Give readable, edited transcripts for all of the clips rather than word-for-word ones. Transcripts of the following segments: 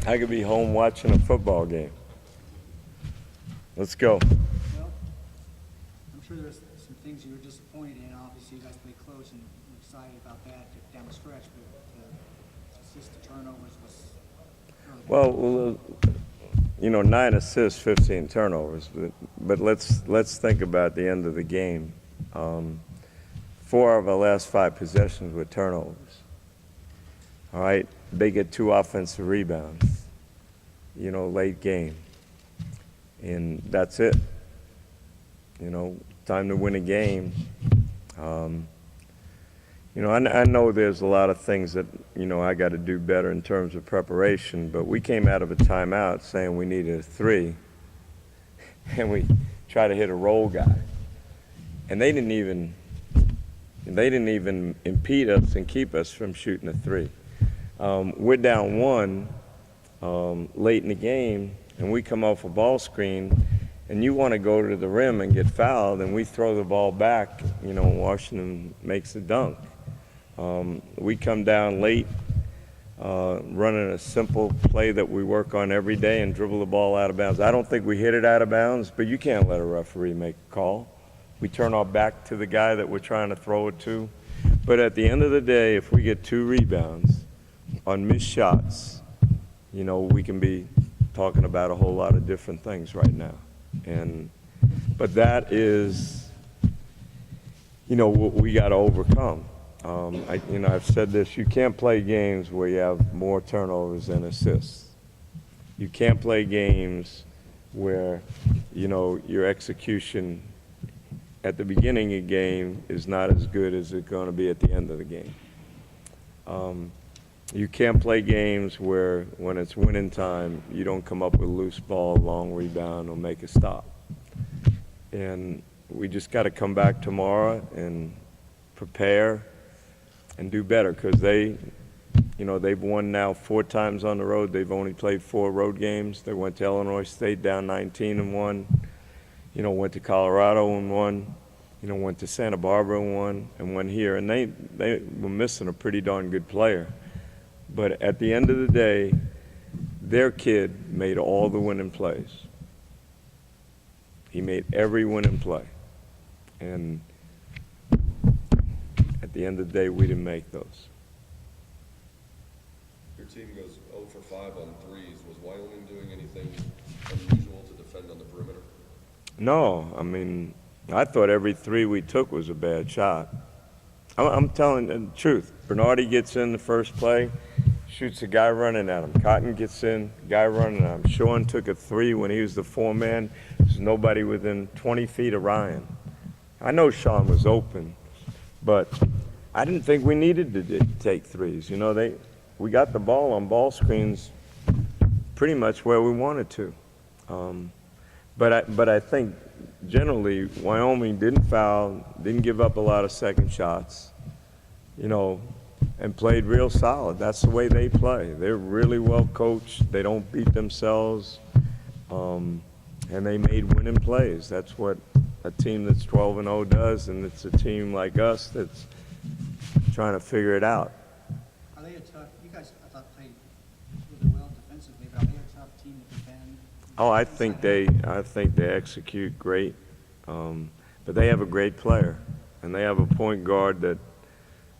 I could be home watching a football game. Let's go. Well, I'm sure there's some things you were disappointed in. Obviously, you guys played close and we're excited about that down the stretch, but assist to turnovers was really bad. Well, 9 assists, 15 turnovers. But let's think about the end of the game. 4 of our last 5 possessions were turnovers. All right, they get 2 offensive rebounds. Late game, and that's it. Time to win a game. I know there's a lot of things that, I got to do better in terms of preparation, but we came out of a timeout saying we needed a 3, and we tried to hit a roll guy. And they didn't even impede us and keep us from shooting a 3. We're down 1 late in the game, and we come off a ball screen, and you want to go to the rim and get fouled, and we throw the ball back, and Washington makes a dunk. We come down late, running a simple play that we work on every day and dribble the ball out of bounds. I don't think we hit it out of bounds, but you can't let a referee make a call. We turn our back to the guy that we're trying to throw it to. But at the end of the day, if we get 2 rebounds on missed shots, we can be talking about a whole lot of different things right now. But that is, what we got to overcome. I've said this, you can't play games where you have more turnovers than assists. You can't play games where, your execution at the beginning of the game is not as good as it's going to be at the end of the game. You can't play games where, when it's winning time, you don't come up with a loose ball, long rebound, or make a stop. And we just got to come back tomorrow and prepare and do better, because they've won now 4 times on the road. They've only played 4 road games. They went to Illinois State down 19 and won. Went to Colorado and won. Went to Santa Barbara and won here. And they were missing a pretty darn good player. But at the end of the day, their kid made all the winning plays. He made every winning play. And at the end of the day, we didn't make those. Your team goes 0 for 5 on threes. Was Wyoming doing anything unusual to defend on the perimeter? No, I thought every 3 we took was a bad shot. I'm telling the truth. Bernardi gets in the first play, shoots a guy running at him. Cotton gets in, guy running at him. Sean took a 3 when he was the 4-man. There's nobody within 20 feet of Ryan. I know Sean was open, but I didn't think we needed to take 3s. We got the ball on ball screens pretty much where we wanted to. But I think generally Wyoming didn't foul, didn't give up a lot of second shots, and played real solid. That's the way they play. They're really well coached. They don't beat themselves, and they made winning plays. That's what a team that's 12-0 does, and it's a team like us that's trying to figure it out. Are they a tough? You guys, I thought, played really well defensively, but are they a tough team to defend? Oh, I think they execute great, but they have a great player, and they have a point guard that,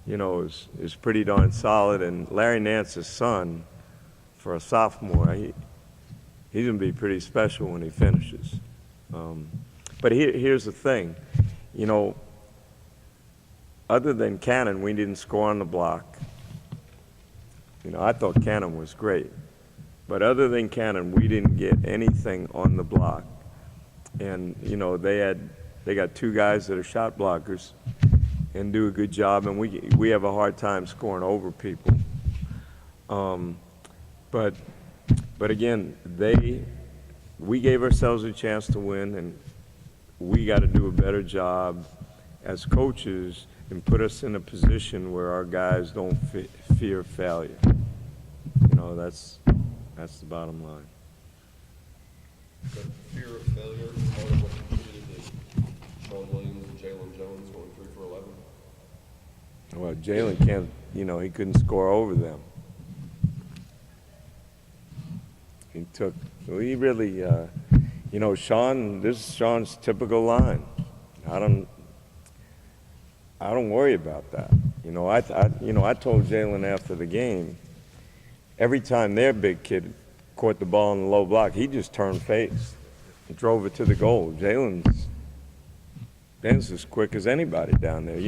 is pretty darn solid. And Larry Nance's son, for a sophomore, he's gonna be pretty special when he finishes. But here's the thing, other than Cannon, we didn't score on the block. I thought Cannon was great. But other than Cannon, we didn't get anything on the block. And, they got 2 guys that are shot blockers and do a good job, and we have a hard time scoring over people. But again, we gave ourselves a chance to win, and we got to do a better job as coaches and put us in a position where our guys don't fear failure. That's the bottom line. But fear of failure is part of what contributed to Sean Williams and Jalen Jones going 3 for 11. Well, Jalen can't, he couldn't score over them. He really, Sean, this is Sean's typical line. I don't worry about that. I told Jalen after the game, every time their big kid caught the ball in the low block, he just turned face and drove it to the goal. Jalen's as quick as anybody down there.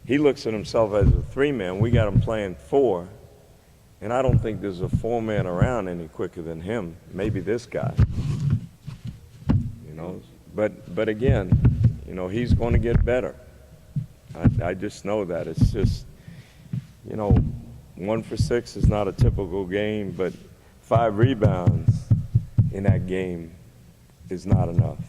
He looks at himself as a three-man. We got him playing four, and I don't think there's a four-man around any quicker than him. Maybe this guy. But again, he's going to get better. I just know that. It's just, 1 for 6 is not a typical game, but 5 rebounds in that game is not enough.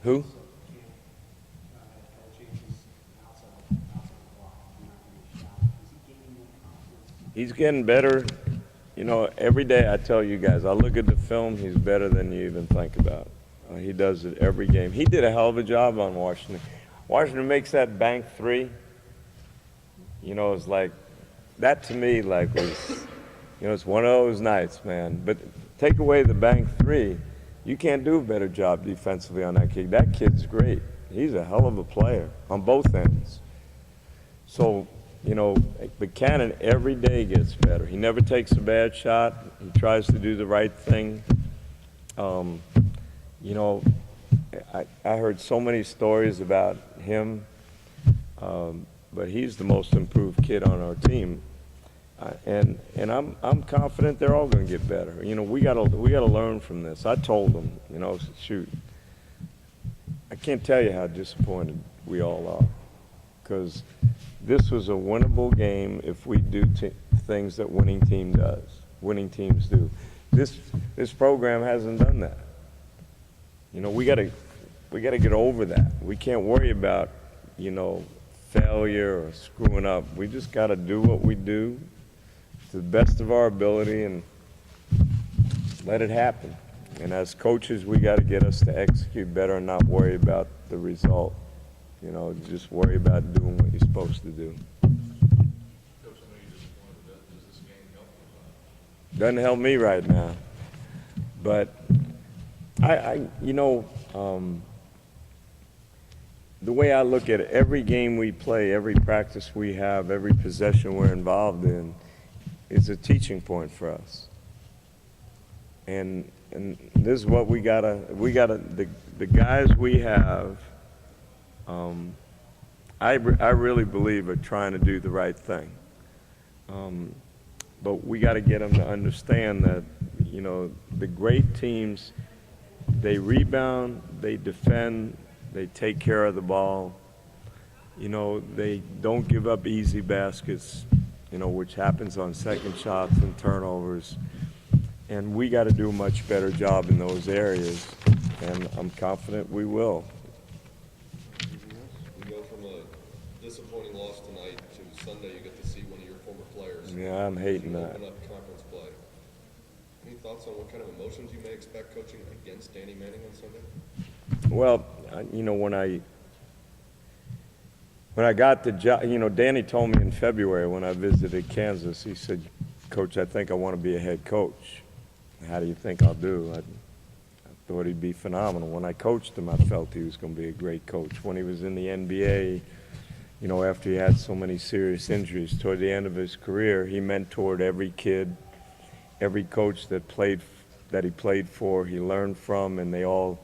Who? He's getting better. Every day I tell you guys, I look at the film, he's better than you even think about. He does it every game. He did a hell of a job on Washington. Washington makes that bank three. It's like, that to me, was, it's one of those nights, man. But take away the bank three, you can't do a better job defensively on that kid. That kid's great. He's a hell of a player on both ends. So, but Cannon every day gets better. He never takes a bad shot. He tries to do the right thing. I heard so many stories about him, but he's the most improved kid on our team. And I'm confident they're all going to get better. We gotta learn from this. I told them, shoot, I can't tell you how disappointed we all are, because this was a winnable game if we do things that winning teams do. This program hasn't done that. We gotta get over that. We can't worry about failure or screwing up. We just gotta do what we do to the best of our ability and let it happen. And as coaches, we got to get us to execute better and not worry about the result. Just worry about doing what you're supposed to do. Coach, I know you just pointed that. Does this game help you? Doesn't help me right now. But the way I look at it, every game we play, every practice we have, every possession we're involved in is a teaching point for us. And this is what we gotta, the guys we have, I really believe are trying to do the right thing. But we gotta get them to understand that, the great teams, they rebound, they defend, they take care of the ball. They don't give up easy baskets, which happens on second shots and turnovers. And we got to do a much better job in those areas, and I'm confident we will. We go from a disappointing loss tonight to Sunday. You get to see one of your former players. Yeah, I'm hating that. Open up conference play. Any thoughts on what kind of emotions you may expect coaching against Danny Manning on Sunday? Well, when I got the job, Danny told me in February when I visited Kansas, he said, "Coach, I think I want to be a head coach. How do you think I'll do?" I thought he'd be phenomenal. When I coached him, I felt he was going to be a great coach. When he was in the NBA, after he had so many serious injuries toward the end of his career, he mentored every kid, every coach that he played for, he learned from, and they all,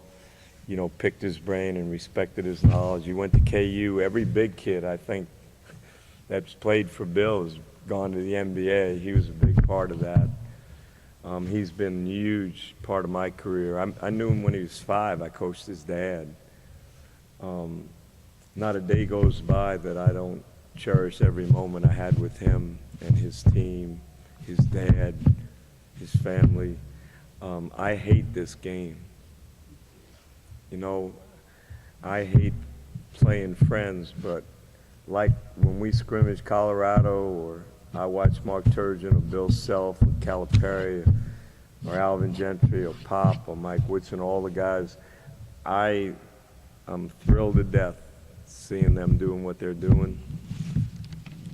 picked his brain and respected his knowledge. He went to KU. Every big kid, I think, that's played for Bill has gone to the NBA. He was a big part of that. He's been a huge part of my career. I knew him when he was 5. I coached his dad. Not a day goes by that I don't cherish every moment I had with him and his team, his dad, his family. I hate this game. I hate playing friends, but like when we scrimmage Colorado, or I watch Mark Turgeon or Bill Self or Calipari or Alvin Gentry or Pop or Mike Woodson, all the guys, I'm thrilled to death seeing them doing what they're doing.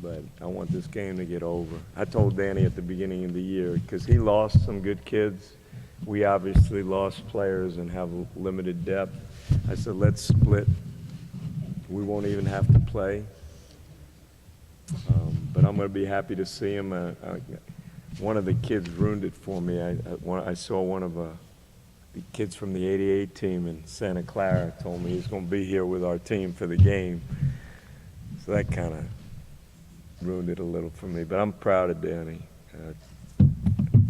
but I want this game to get over. I told Danny at the beginning of the year, because he lost some good kids. We obviously lost players and have limited depth. I said, let's split. We won't even have to play. But I'm going to be happy to see him. One of the kids ruined it for me. I saw one of the kids from the '88 team in Santa Clara told me he's going to be here with our team for the game. So that kind of ruined it a little for me. But I'm proud of Danny.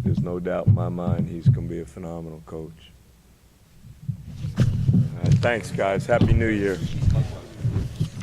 There's no doubt in my mind he's going to be a phenomenal coach. All right, thanks, guys. Happy New Year.